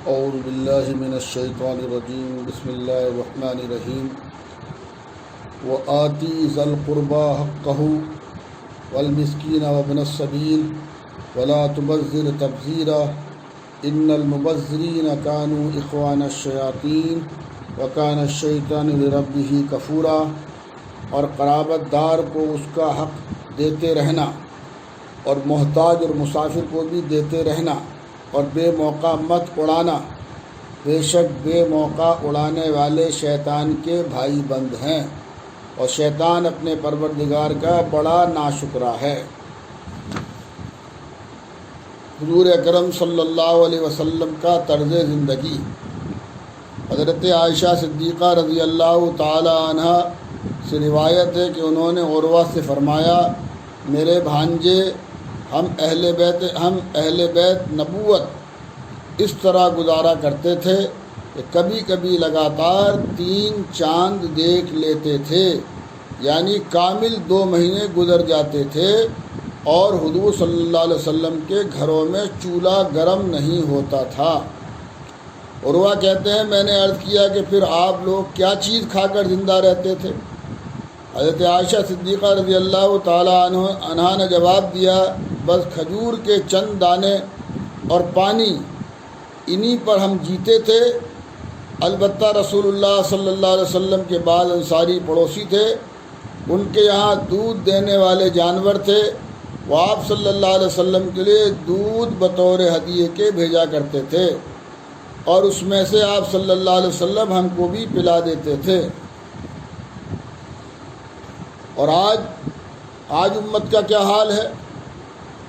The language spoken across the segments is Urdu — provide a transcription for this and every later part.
اعوذ باللہ من الشیطان الرجیم بسم اللہ الرحمن الرحیم وآتی ذی القربى حقہ والمسکین وابن السبیل ولا تبذر تبذیرا ان المبذرین کانوا اخوان الشیاطین وکان الشیطان لربہ کفورا، اور قرابت دار کو اس کا حق دیتے رہنا اور محتاج اور مسافر کو بھی دیتے رہنا، اور بے موقع مت اڑانا، بے شک بے موقع اڑانے والے شیطان کے بھائی بند ہیں، اور شیطان اپنے پروردگار کا بڑا ناشکرا ہے۔ حضور اکرم صلی اللہ علیہ وسلم کا طرز زندگی۔ حضرت عائشہ صدیقہ رضی اللہ تعالی عنہ سے روایت ہے کہ انہوں نے عروہ سے فرمایا، میرے بھانجے ہم اہل بیت نبوت اس طرح گزارا کرتے تھے کہ کبھی کبھی لگاتار 3 چاند دیکھ لیتے تھے، یعنی کامل 2 مہینے گزر جاتے تھے، اور حضور صلی اللہ علیہ وسلم کے گھروں میں چولہا گرم نہیں ہوتا تھا۔ عروہ کہتے ہیں میں نے عرض کیا کہ پھر آپ لوگ کیا چیز کھا کر زندہ رہتے تھے؟ حضرت عائشہ صدیقہ رضی اللہ تعالیٰ عنہ نے جواب دیا، بس کھجور کے چند دانے اور پانی، انہی پر ہم جیتے تھے۔ البتہ رسول اللہ صلی اللہ علیہ وسلم کے بعض انصاری پڑوسی تھے، ان کے یہاں دودھ دینے والے جانور تھے، وہ آپ صلی اللہ علیہ وسلم کے لیے دودھ بطور ہدیے کے بھیجا کرتے تھے، اور اس میں سے آپ صلی اللہ علیہ وسلم ہم کو بھی پلا دیتے تھے۔ اور آج امت کا کیا حال ہے؟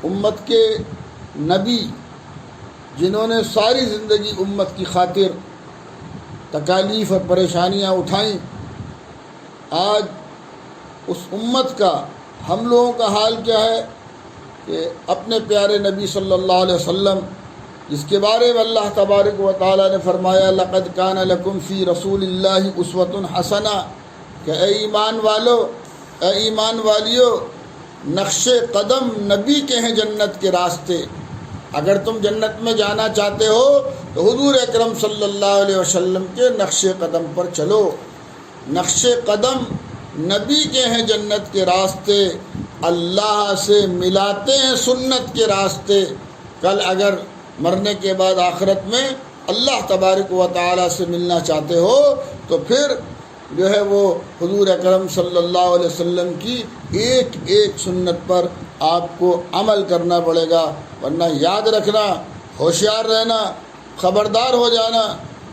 امت کے نبی جنہوں نے ساری زندگی امت کی خاطر تکالیف اور پریشانیاں اٹھائیں، آج اس امت کا ہم لوگوں کا حال کیا ہے کہ اپنے پیارے نبی صلی اللہ علیہ وسلم، جس کے بارے میں اللہ تبارک و تعالیٰ نے فرمایا لقد کان لکم فی رسول اللہ اسوۃ حسنہ، کہ اے ایمان والیو، نقش قدم نبی کے ہیں جنت کے راستے، اگر تم جنت میں جانا چاہتے ہو تو حضور اکرم صلی اللہ علیہ وسلم کے نقش قدم پر چلو۔ نقش قدم نبی کے ہیں جنت کے راستے، اللہ سے ملاتے ہیں سنت کے راستے۔ کل اگر مرنے کے بعد آخرت میں اللہ تبارک و تعالیٰ سے ملنا چاہتے ہو تو پھر جو ہے وہ حضور اکرم صلی اللہ علیہ وسلم کی ایک ایک سنت پر آپ کو عمل کرنا پڑے گا، ورنہ یاد رکھنا، ہوشیار رہنا، خبردار ہو جانا،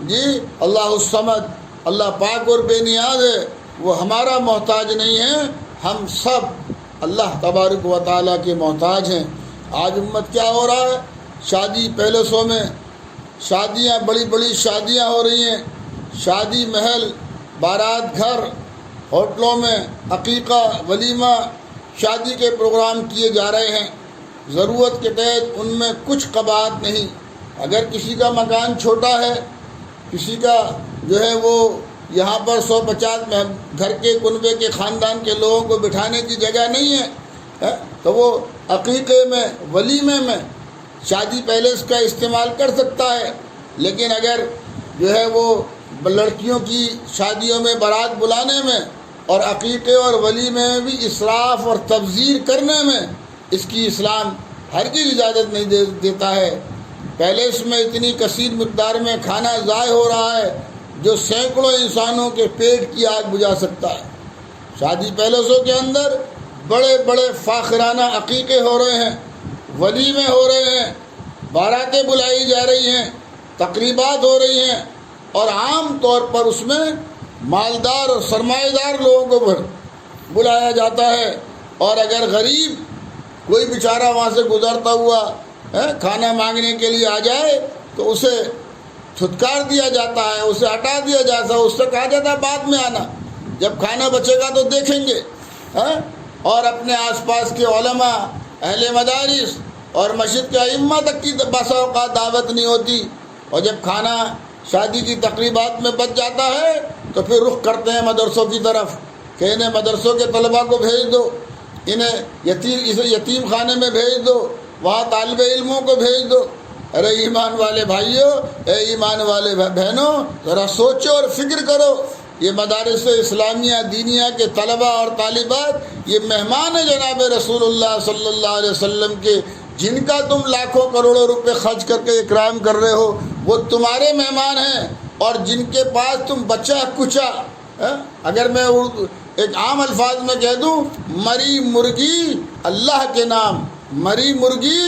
جی اللہ الصمد، اللہ پاک اور بے نیاز ہے، وہ ہمارا محتاج نہیں ہے، ہم سب اللہ تبارک و تعالیٰ کے محتاج ہیں۔ آج امت کیا ہو رہا ہے؟ شادی پیلسوں میں شادیاں، بڑی بڑی شادیاں ہو رہی ہیں، شادی محل، بارات گھر، ہوٹلوں میں عقیقہ، ولیمہ، شادی کے پروگرام کیے جا رہے ہیں، ضرورت کے تحت ان میں کچھ قباحت نہیں۔ اگر کسی کا مکان چھوٹا ہے، کسی کا جو ہے وہ یہاں پر 150 گھر کے کنبے کے خاندان کے لوگوں کو بٹھانے کی جگہ نہیں ہے تو وہ عقیقے میں، ولیمے میں، شادی پیلس کا استعمال کر سکتا ہے، لیکن اگر جو ہے وہ لڑکیوں کی شادیوں میں بارات بلانے میں اور عقیقے اور ولیمے میں بھی اسراف اور تبذیر کرنے میں اس کی اسلام ہرگز اجازت نہیں دیتا ہے۔ پیلس میں اتنی کثیر مقدار میں کھانا ضائع ہو رہا ہے جو سینکڑوں انسانوں کے پیٹ کی آگ بجھا سکتا ہے۔ شادی پیلسوں کے اندر بڑے بڑے فاخرانہ عقیقے ہو رہے ہیں، ولیمے ہو رہے ہیں، باراتیں بلائی جا رہی ہیں، تقریبات ہو رہی ہیں، اور عام طور پر اس میں مالدار اور سرمایہ دار لوگوں کو بلایا جاتا ہے، اور اگر غریب کوئی بیچارہ وہاں سے گزرتا ہوا کھانا مانگنے کے لیے آ جائے تو اسے چھٹکار دیا جاتا ہے، اسے ہٹا دیا جاتا ہے، اس سے کہا جاتا ہے بعد میں آنا، جب کھانا بچے گا تو دیکھیں گے۔ اور اپنے آس پاس کے علماء، اہل مدارس اور مسجد کے ائمہ تک کی بسا اوقات دعوت نہیں ہوتی، اور جب کھانا شادی کی تقریبات میں بچ جاتا ہے تو پھر رخ کرتے ہیں مدرسوں کی طرف کہ انہیں مدرسوں کے طلباء کو بھیج دو، انہیں یتیم خانے میں بھیج دو، وہاں طالب علموں کو بھیج دو۔ ارے ایمان والے بھائیوں، اے ایمان والے بہنوں، ذرا سوچو اور فکر کرو، یہ مدارس اسلامیہ دینیہ کے طلباء اور طالبات یہ مہمان ہیں جناب رسول اللہ صلی اللہ علیہ وسلم کے، جن کا تم لاکھوں کروڑوں روپے خرچ کر کے اکرام کر رہے ہو، وہ تمہارے مہمان ہیں، اور جن کے پاس تم بچہ کچا، اگر میں ایک عام الفاظ میں کہہ دوں، مری مرغی اللہ کے نام، مری مرغی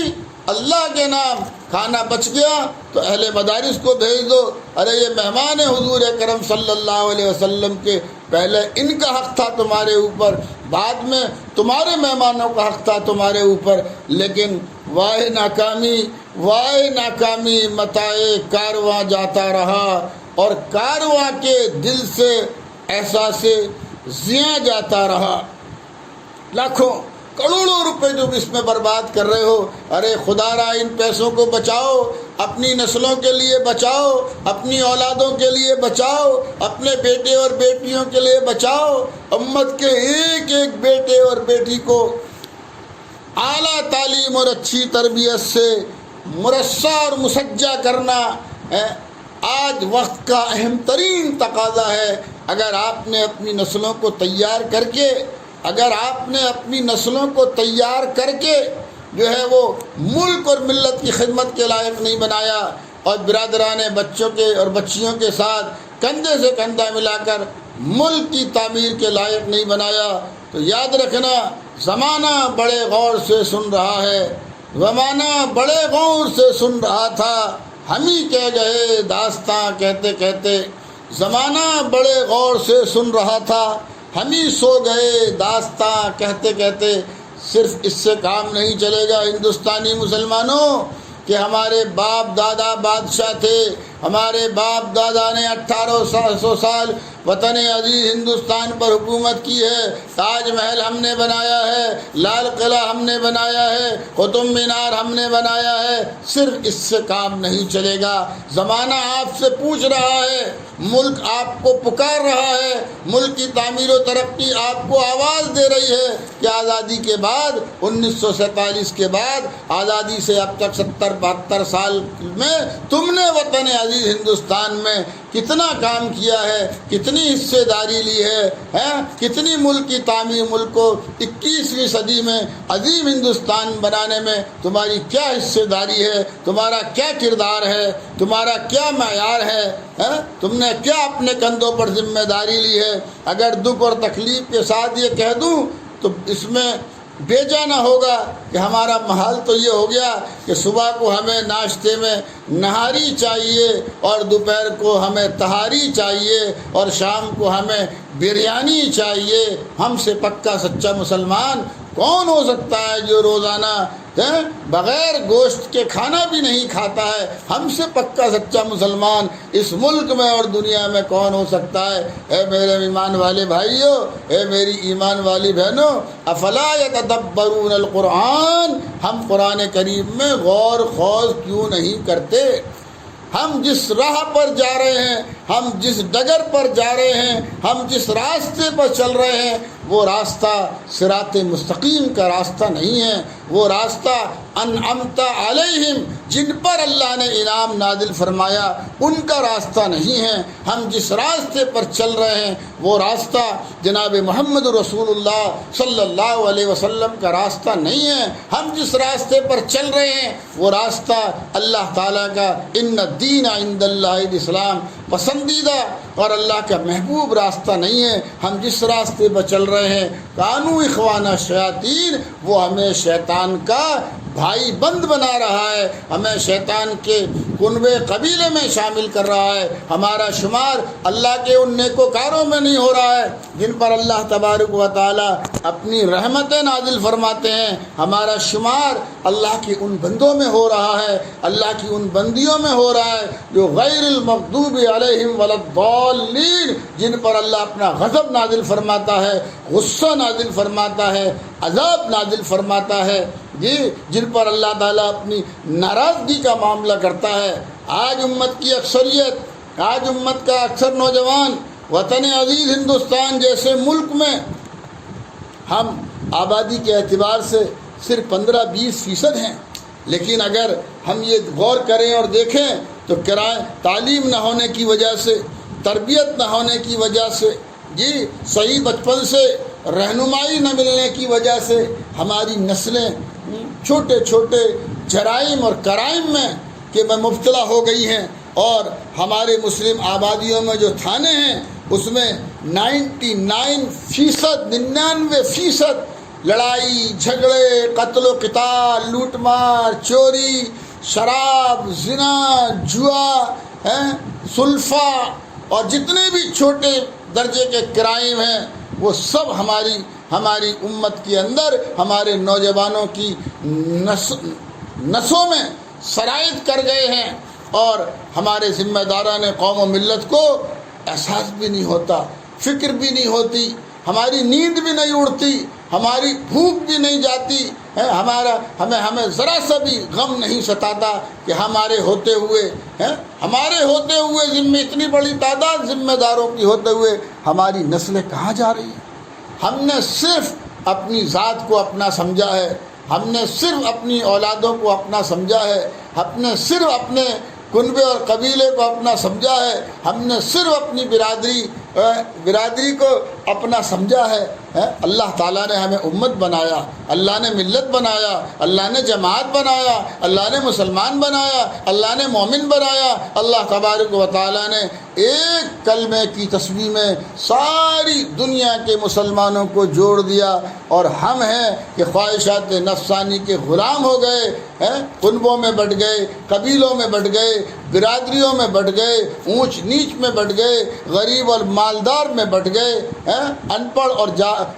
اللہ کے نام، کھانا بچ گیا تو اہل مدارس کو بھیج دو، ارے یہ مہمان حضور اکرم صلی اللہ علیہ وسلم کے، پہلے ان کا حق تھا تمہارے اوپر، بعد میں تمہارے مہمانوں کا حق تھا تمہارے اوپر، لیکن واہ ناکامی متاع کارواں جاتا رہا، اور کارواں کے دل سے احساس زیاں جاتا رہا، لاکھوں کروڑوں روپے جو اس میں برباد کر رہے ہو، ارے خدا را ان پیسوں کو بچاؤ، اپنی نسلوں کے لیے بچاؤ، اپنی اولادوں کے لیے بچاؤ، اپنے بیٹے اور بیٹیوں کے لیے بچاؤ، امت کے ایک ایک بیٹے اور بیٹی کو اعلیٰ تعلیم اور اچھی تربیت سے مرصع اور مسجع کرنا آج وقت کا اہم ترین تقاضا ہے۔ اگر آپ نے اپنی نسلوں کو تیار کر کے، اگر آپ نے اپنی نسلوں کو تیار کر کے جو ہے وہ ملک اور ملت کی خدمت کے لائق نہیں بنایا، اور برادران بچوں کے اور بچیوں کے ساتھ کندھے سے کندھا ملا کر ملک کی تعمیر کے لائق نہیں بنایا، تو یاد رکھنا زمانہ بڑے غور سے سن رہا ہے، زمانہ بڑے غور سے سن رہا تھا، ہم ہی کہہ گئے داستاں کہتے کہتے، زمانہ بڑے غور سے سن رہا تھا، ہم ہی سو گئے داستاں کہتے کہتے۔ صرف اس سے کام نہیں چلے گا ہندوستانی مسلمانوں کہ ہمارے باپ دادا بادشاہ تھے، ہمارے باپ دادا نے 1800 سال وطن عزیز ہندوستان پر حکومت کی ہے، تاج محل ہم نے بنایا ہے، لال قلعہ ہم نے بنایا ہے، قطب مینار ہم نے بنایا ہے، صرف اس سے کام نہیں چلے گا۔ زمانہ آپ سے پوچھ رہا ہے، ملک آپ کو پکار رہا ہے، ملک کی تعمیر و ترقی آپ کو آواز دے رہی ہے کہ آزادی کے بعد 1947 کے بعد آزادی سے اب تک 70-72 سال میں تم نے وطن عزیز ہندوستان میں کتنا کام کیا ہے، کتنی حصے داری لی ہے، کتنی ملک کی تعمیر، ملک کو 21ویں صدی میں عظیم ہندوستان بنانے میں تمہاری کیا حصے داری ہے، تمہارا کیا کردار ہے، تمہارا کیا معیار ہے، تم نے کیا اپنے کندھوں پر ذمہ داری لی ہے۔ اگر دکھ اور تکلیف کے ساتھ یہ کہہ دوں تو اس میں بیجا نہ ہوگا کہ ہمارا محال تو یہ ہو گیا کہ صبح کو ہمیں ناشتے میں نہاری چاہیے، اور دوپہر کو ہمیں تہاری چاہیے، اور شام کو ہمیں بریانی چاہیے۔ ہم سے پکا سچا مسلمان کون ہو سکتا ہے جو روزانہ بغیر گوشت کے کھانا بھی نہیں کھاتا ہے؟ ہم سے پکا سچا مسلمان اس ملک میں اور دنیا میں کون ہو سکتا ہے؟ اے میرے ایمان والے بھائیوں، اے میری ایمان والی بہنوں، افلا یتدبرون القرآن، ہم قرآن کریم میں غور خوض کیوں نہیں کرتے؟ ہم جس راہ پر جا رہے ہیں، ہم جس ڈگر پر جا رہے ہیں، ہم جس راستے پر چل رہے ہیں، وہ راستہ صراط مستقیم کا راستہ نہیں ہے، وہ راستہ انعمت علیہم، جن پر اللہ نے انعام نازل فرمایا ان کا راستہ نہیں ہے۔ ہم جس راستے پر چل رہے ہیں وہ راستہ جناب محمد رسول اللہ صلی اللہ علیہ وسلم کا راستہ نہیں ہے۔ ہم جس راستے پر چل رہے ہیں وہ راستہ اللہ تعالیٰ کا ان الدین عند اللہ الاسلام پسندیدہ اور اللہ کا محبوب راستہ نہیں ہے۔ ہم جس راستے پر چل رہے ہیں کانو اخوان الشیاطین، وہ ہمیں شیطان کا بھائی بند بنا رہا ہے، ہمیں شیطان کے کنبے قبیلے میں شامل کر رہا ہے۔ ہمارا شمار اللہ کے ان نیکوکاروں میں نہیں ہو رہا ہے جن پر اللہ تبارک و تعالیٰ اپنی رحمتیں نازل فرماتے ہیں، ہمارا شمار اللہ کے ان بندوں میں ہو رہا ہے، اللہ کی ان بندیوں میں ہو رہا ہے جو غیر المغضوب علیہم ولا الضالین، جن پر اللہ اپنا غضب نازل فرماتا ہے، غصہ نازل فرماتا ہے، عذاب نازل فرماتا ہے، جن پر اللہ تعالیٰ اپنی ناراضگی کا معاملہ کرتا ہے۔ آج امت کی اکثریت، آج امت کا اکثر نوجوان وطن عزیز ہندوستان جیسے ملک میں ہم آبادی کے اعتبار سے صرف 15-20% ہیں، لیکن اگر ہم یہ غور کریں اور دیکھیں تو تعلیم نہ ہونے کی وجہ سے، تربیت نہ ہونے کی وجہ سے، جی صحیح بچپن سے رہنمائی نہ ملنے کی وجہ سے ہماری نسلیں چھوٹے چھوٹے جرائم اور کرائم میں کہ مبتلا ہو گئی ہیں، اور ہمارے مسلم آبادیوں میں جو تھانے ہیں اس میں 99% لڑائی جھگڑے، قتل و قتال، لوٹ مار، چوری، شراب، زنا، جوا، سلفہ اور جتنے بھی چھوٹے درجے کے کرائم ہیں وہ سب ہماری امت کے اندر ہمارے نوجوانوں کی نسوں میں سرایت کر گئے ہیں، اور ہمارے ذمہ داران قوم و ملت کو احساس بھی نہیں ہوتا، فکر بھی نہیں ہوتی، ہماری نیند بھی نہیں اڑتی، ہماری بھوک بھی نہیں جاتی، ہمیں ذرا سا بھی غم نہیں ستاتا کہ ہمارے ہوتے ہوئے ذمہ اتنی بڑی تعداد ذمہ داروں کی ہوتے ہوئے ہماری نسلیں کہاں جا رہی ہیں۔ ہم نے صرف اپنی ذات کو اپنا سمجھا ہے، ہم نے صرف اپنی اولادوں کو اپنا سمجھا ہے، ہم نے صرف اپنے کنبے اور قبیلے کو اپنا سمجھا ہے، ہم نے صرف اپنی برادری کو اپنا سمجھا ہے۔ اللہ تعالیٰ نے ہمیں امت بنایا، اللہ نے ملت بنایا، اللہ نے جماعت بنایا، اللہ نے مسلمان بنایا، اللہ نے مومن بنایا۔ اللہ تبارک و تعالیٰ نے ایک کلمے کی تسبیح میں ساری دنیا کے مسلمانوں کو جوڑ دیا، اور ہم ہیں کہ خواہشات نفسانی کے غلام ہو گئے، کنبوں میں بٹ گئے، قبیلوں میں بٹ گئے، برادریوں میں بٹ گئے، اونچ نیچ میں بٹ گئے، غریب اور مالدار میں بٹ گئے، ان پڑھ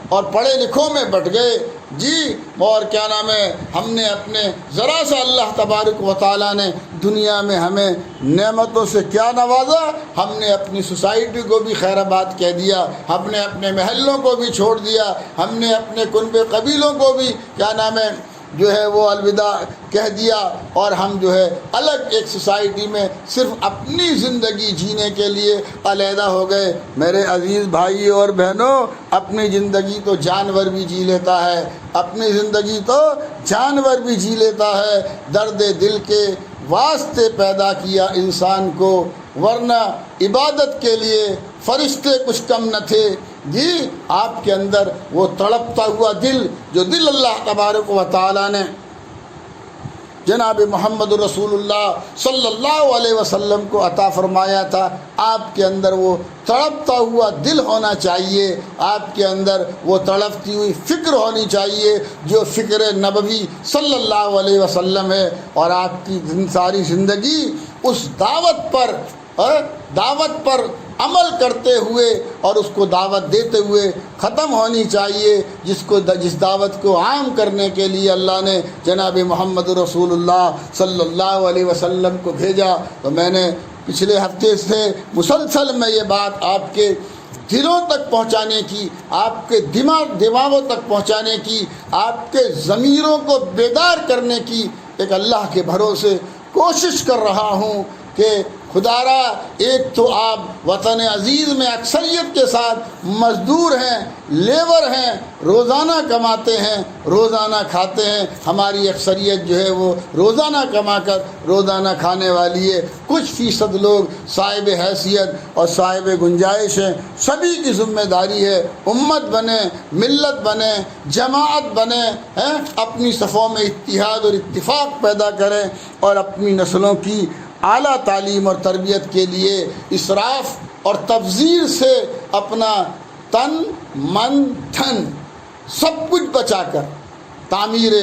اور پڑھے لکھوں میں بٹ گئے، جی۔ اور کیا نام ہے، ہم نے اپنے ذرا سا اللہ تبارک و تعالیٰ نے دنیا میں ہمیں نعمتوں سے کیا نوازا، ہم نے اپنی سوسائٹی کو بھی خیر آباد کہہ دیا، ہم نے اپنے محلوں کو بھی چھوڑ دیا، ہم نے اپنے کنبے قبیلوں کو بھی کیا نام ہے جو ہے وہ الوداع کہہ دیا، اور ہم جو ہے الگ ایک سوسائٹی میں صرف اپنی زندگی جینے کے لیے علیحدہ ہو گئے۔ میرے عزیز بھائی اور بہنوں، اپنی زندگی تو جانور بھی جی لیتا ہے، اپنی زندگی تو جانور بھی جی لیتا ہے۔ درد دل کے واسطے پیدا کیا انسان کو، ورنہ عبادت کے لیے فرشتے کچھ کم نہ تھے۔ جی آپ کے اندر وہ تڑپتا ہوا دل، جو دل اللہ تبارک و تعالیٰ نے جناب محمد رسول اللہ صلی اللہ علیہ وسلم کو عطا فرمایا تھا، آپ کے اندر وہ تڑپتا ہوا دل ہونا چاہیے، آپ کے اندر وہ تڑپتی ہوئی فکر ہونی چاہیے جو فکر نبوی صلی اللہ علیہ وسلم ہے، اور آپ کی ساری زندگی اس دعوت پر عمل کرتے ہوئے اور اس کو دعوت دیتے ہوئے ختم ہونی چاہیے، جس دعوت کو عام کرنے کے لیے اللہ نے جناب محمد رسول اللہ صلی اللہ علیہ وسلم کو بھیجا۔ تو میں نے پچھلے ہفتے سے مسلسل میں یہ بات آپ کے دلوں تک پہنچانے کی، آپ کے دماغوں تک پہنچانے کی، آپ کے ضمیروں کو بیدار کرنے کی ایک اللہ کے بھروسے کوشش کر رہا ہوں کہ خدارا، ایک تو آپ وطن عزیز میں اکثریت کے ساتھ مزدور ہیں، لیبر ہیں، روزانہ کماتے ہیں، روزانہ کھاتے ہیں۔ ہماری اکثریت جو ہے وہ روزانہ کما کر روزانہ کھانے والی ہے، کچھ فیصد لوگ صاحب حیثیت اور صاحب گنجائش ہیں۔ سبھی کی ذمہ داری ہے امت بنے، ملت بنے، جماعت بنے، اپنی صفوں میں اتحاد اور اتفاق پیدا کریں، اور اپنی نسلوں کی اعلیٰ تعلیم اور تربیت کے لیے اسراف اور تبذیر سے اپنا تن من دھن سب کچھ بچا کر تعمیر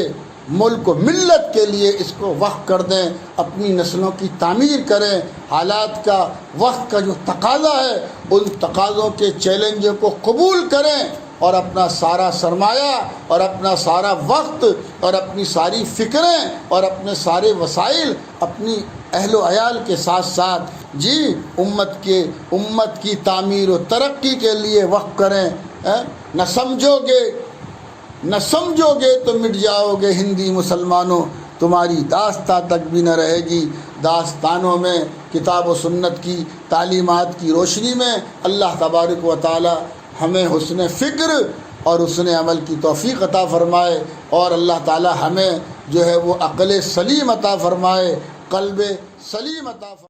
ملک و ملت کے لیے اس کو وقف کر دیں، اپنی نسلوں کی تعمیر کریں۔ حالات کا، وقت کا جو تقاضا ہے، ان تقاضوں کے چیلنجوں کو قبول کریں، اور اپنا سارا سرمایہ اور اپنا سارا وقت اور اپنی ساری فکریں اور اپنے سارے وسائل اپنی اہل و عیال کے ساتھ ساتھ جی امت کی تعمیر و ترقی کے لیے وقف کریں۔ نہ سمجھو گے تو مٹ جاؤ گے ہندی مسلمانوں، تمہاری داستان تک بھی نہ رہے گی۔ داستانوں میں کتاب و سنت کی تعلیمات کی روشنی میں اللہ تبارک و تعالی ہمیں حسن فکر اور حسن عمل کی توفیق عطا فرمائے، اور اللہ تعالی ہمیں جو ہے وہ عقل سلیم عطا فرمائے، قلب سلیم عطا فرمائے۔